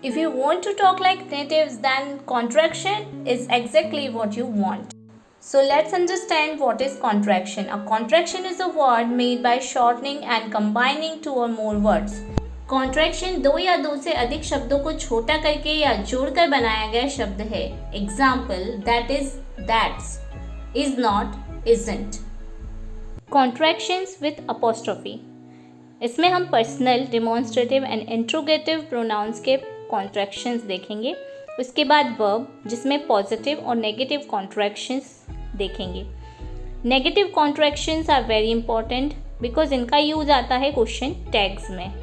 If you want to talk like natives, then contraction is exactly what you want. So let's understand what is contraction. A contraction is a word made by shortening and combining two or more words. Contraction दो या दो से अधिक शब्दों को छोटा करके या जोड़कर बनाया गया शब्द है. Example, that is, that's, is not, isn't. Contractions with apostrophe. इसमें हम personal, demonstrative and interrogative pronouns के कॉन्ट्रैक्शंस देखेंगे. उसके बाद वर्ब, जिसमें पॉजिटिव और नेगेटिव कॉन्ट्रैक्शंस देखेंगे. Negative contractions are very important because इनका यूज आता है क्वेश्चन टैग्स में.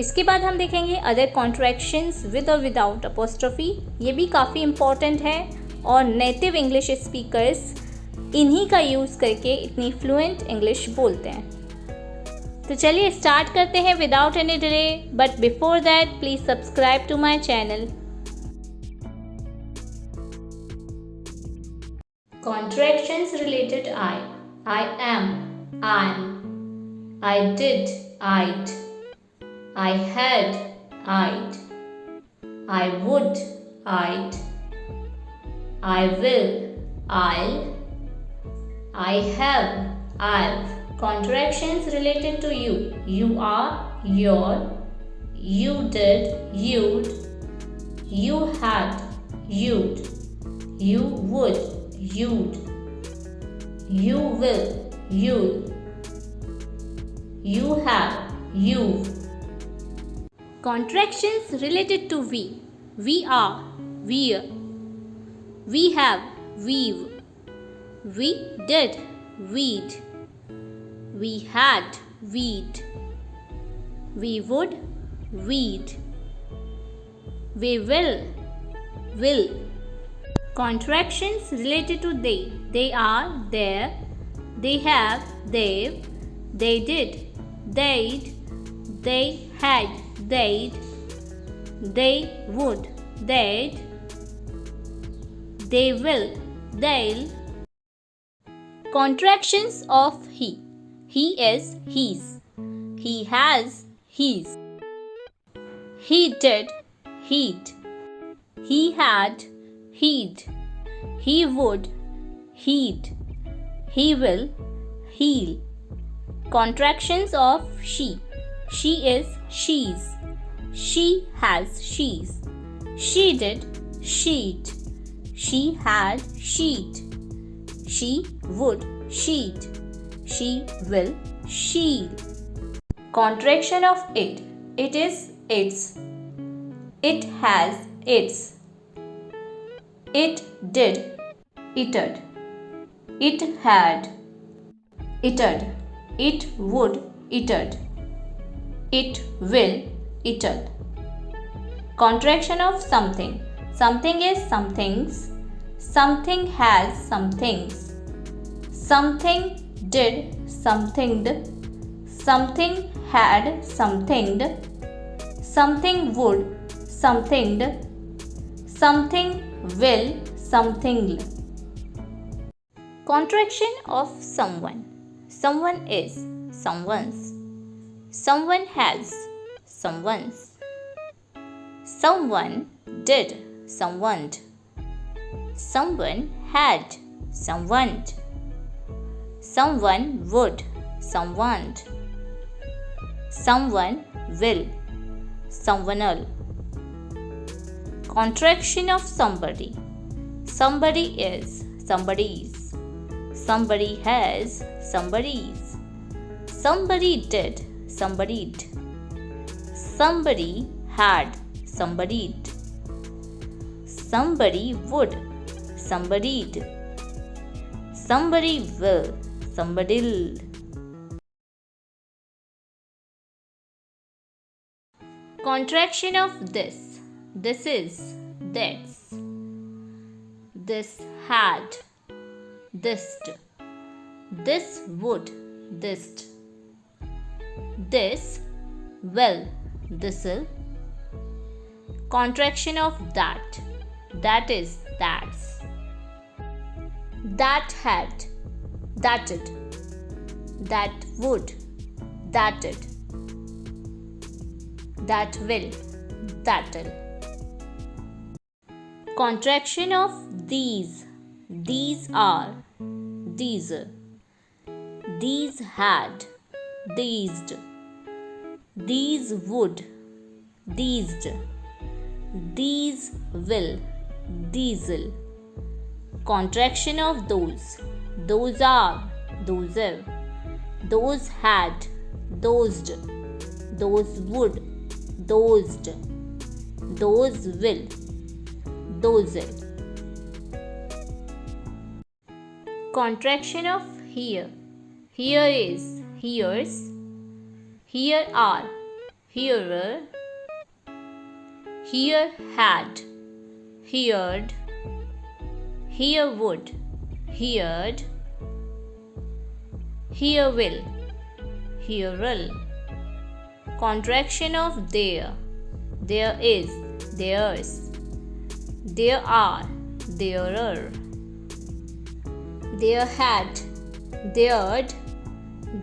इसके बाद हम देखेंगे अदर कॉन्ट्रैक्शंस विद और विदाउट अपोस्ट्रोफी. ये भी काफ़ी इम्पॉर्टेंट है और नेटिव इंग्लिश स्पीकर्स इन्हीं का यूज़ करके इतनी फ्लुएंट इंग्लिश बोलते हैं. तो चलिए स्टार्ट करते हैं without any delay. But before that please subscribe to my channel. Contractions related I am, I'm, I did, I'd, I had, I'd, I would, I'd, I will, I'll, I have, I've. Contractions related to you. You are, your, you did, you'd, you had, you'd, you would, you'd, you will, you'll, you have, you've. Contractions related to we. We are, we're, we have, we've, we did, we'd, we had, we'd, we would, we'd, we will. Contractions related to they. They are, their, they have, they've, they did, they'd, they had, they'd, they would, they'd, they will, they'll. Contractions of he. He is, he's, he has, he's, he did, he'd, he had, he'd, he would, he'd, he will, he'll. Contractions of she. She is, she's, she has, she's, she did, she'd, she had, she'd, she would, she'd, she will, she'll. Contraction of it. It is, its, it has, its, it did, it'd, it had, it'd, it would, it'd, it will, it'll. Contraction of something. Something is, somethings, something has, somethings, something did, something'd, something had, something'd, something would, something'd, something will, something'll. Contraction of someone. Someone is, someone's, someone has, someone's, someone did, someone'd, someone had, someone'd, someone would, someone'd, someone will, someone'll. Contraction of somebody. Somebody is, somebody's, somebody has, somebody's, somebody did, somebody'd, somebody had, somebody'd, somebody would, somebody'd, somebody will, somebody'll. Contraction of this. This is, that's, this had, this'd, this would, this'd, this will, this'll. Contraction of that. That is, that's, that had, that'd, that would, that'd, that will, tattle. Contraction of these. These are, these. These had, these. These would, these. These will, diesel. Contraction of those. Those are, those have. Those had, those. Those would, those. Those will, those. Contraction of here. Here is, here's. Here are, hearer. Here had, heard. Here would, heard. Here will, here'll. Contraction of there. There is, there's. There are, there'er. There had, there'd.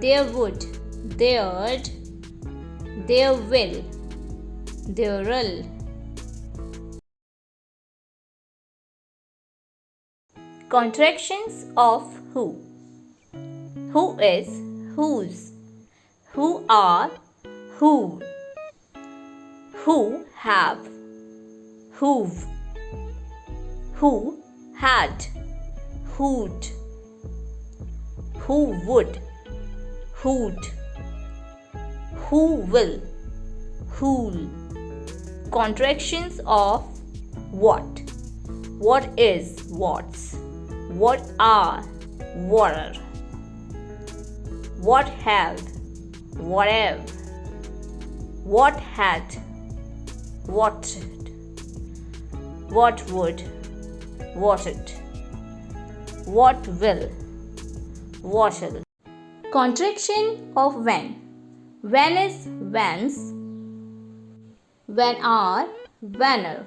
There would, there'd. There will, there'll. Contractions of who. Who is, whose. Who are, who. Who have, who've. Who had, who'd. Who would, who'd. Who will, who'll. Contractions of what. What is, what's. What are, what're. What have, whatever. What had, what. What would, what'd. What will, what'll. Contraction of when. When is, whence. When are, whene'er.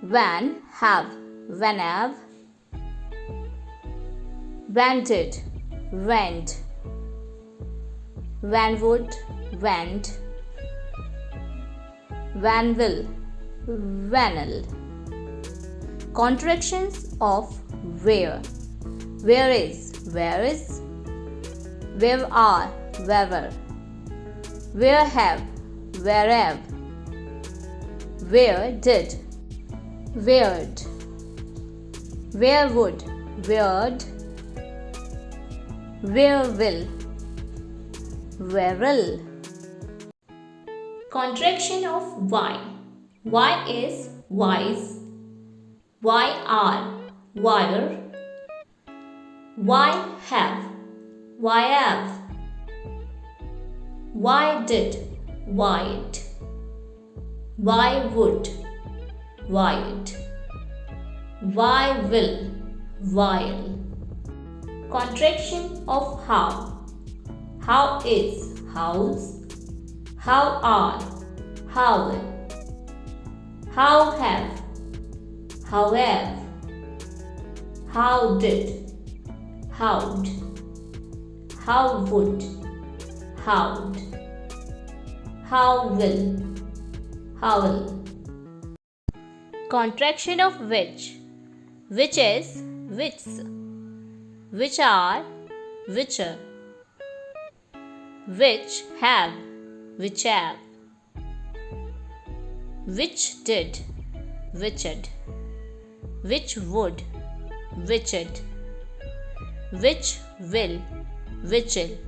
When have, whenever. When did, went. When would, went. When will, when'll. Contractions of where. Where is, where is. Where are, wherever. Where have, wherever. Where did, where'd. Where would, where'd. Where will, where'll. Contraction of why. Why is, wise. Why are, wire. Why have, why have. Why did, why'd. Why would, why'd. Why will, while. Contraction of how. How is, how's. How are, how. How have, however. How did, how'd. How would, how'd. How will, how'll. Contraction of which. Which is, which's. Which are, whicher. Which have, which have. Which did, which'd. Which would, which'd. Which will, which'll.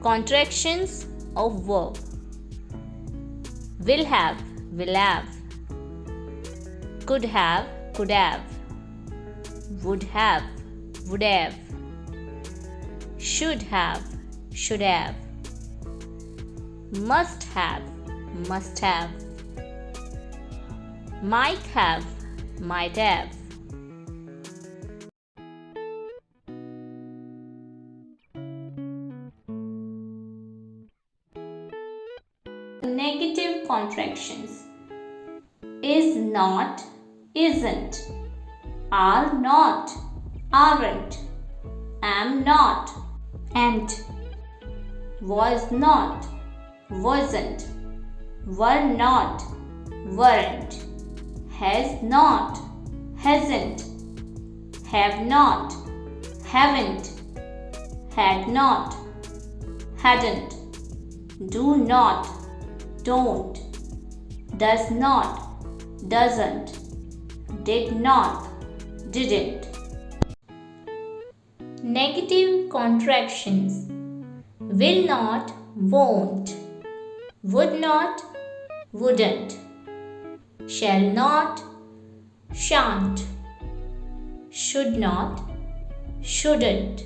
Contractions of verb. Will have, will have. Could have, could have. Would have, would have. Should have, should have. Must have, must have. Might have, might have. Negative contractions. Is not, isn't. Are not, aren't. Am not, ain't. was not, wasn't, were not, weren't, has not, hasn't, have not, haven't, had not, hadn't, do not, don't, does not, doesn't, did not, didn't. Negative contractions: will not, won't, would not, wouldn't, shall not, shan't, should not, shouldn't,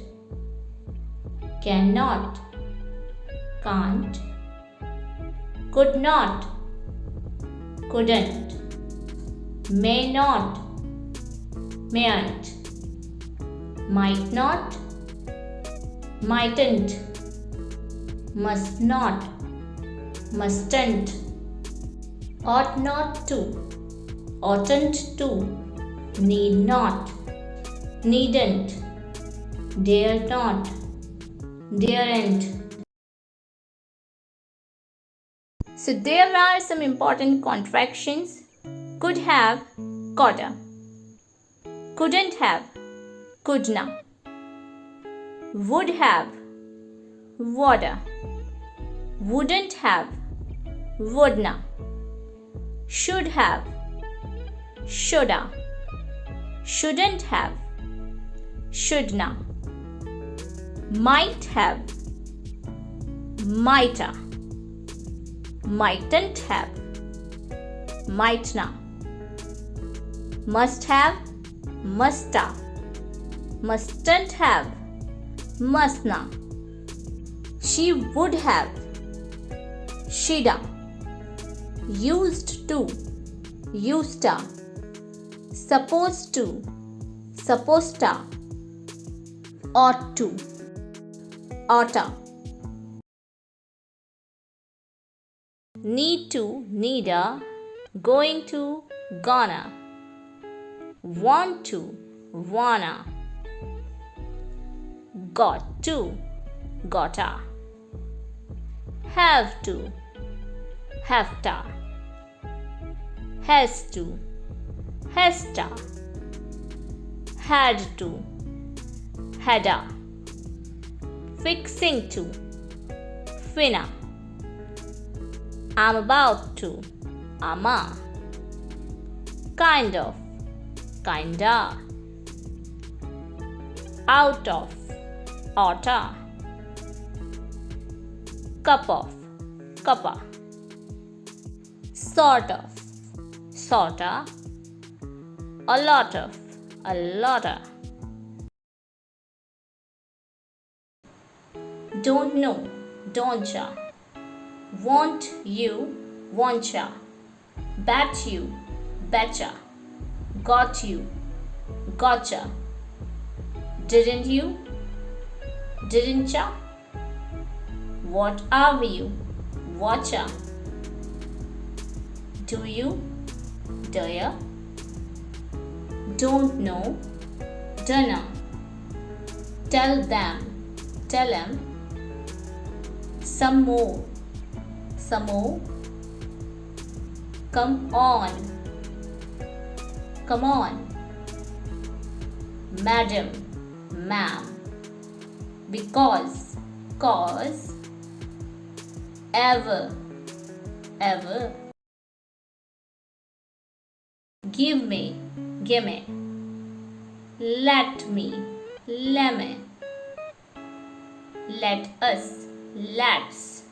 cannot, can't, could not, couldn't, may not, mayn't, might not, mightn't, must not, mustn't, ought not to, oughtn't to, need not, needn't, dare not, daren't. So there are some important contractions. Could have, coulda. Couldn't have, couldna. Would have, woulda. Wouldn't have, wouldna. Should have, shoulda. Shouldn't have, shouldna. Might have, mighta. Mightn't have, mightna. Must have, musta. Mustn't have, mustna. She would have, she'da. Used to, useda. Supposed to, supposeda. Ought to, oughta. Need to, needa. Going to, gonna. Want to, wanna. Got to, gotta. Have to, haveta. Has to, hasta. Had to, hadda. Fixing to, finna. I'm about to, ama. Kind of, kinda. Out of, oughta. Cup of, cuppa. Sort of, sorta. A lot of, a lotta. Don't know, don'tcha. Want you, wantcha. Bet you, betcha. Got you, gotcha. Didn't you, didn'tcha. What are you, whatcha. Do you, do ya. Don't know, dunno. Tell them, tell 'em. Some more, some more. Come on, come on. Madam, ma'am. Because, cause. Ever, ever. Give me, gimme. Let me, lemme. Let us, let's.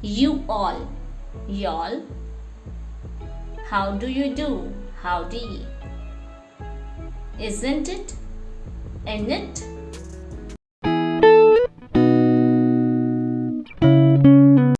You all, y'all. How do you do, howdy. Isn't it, in it?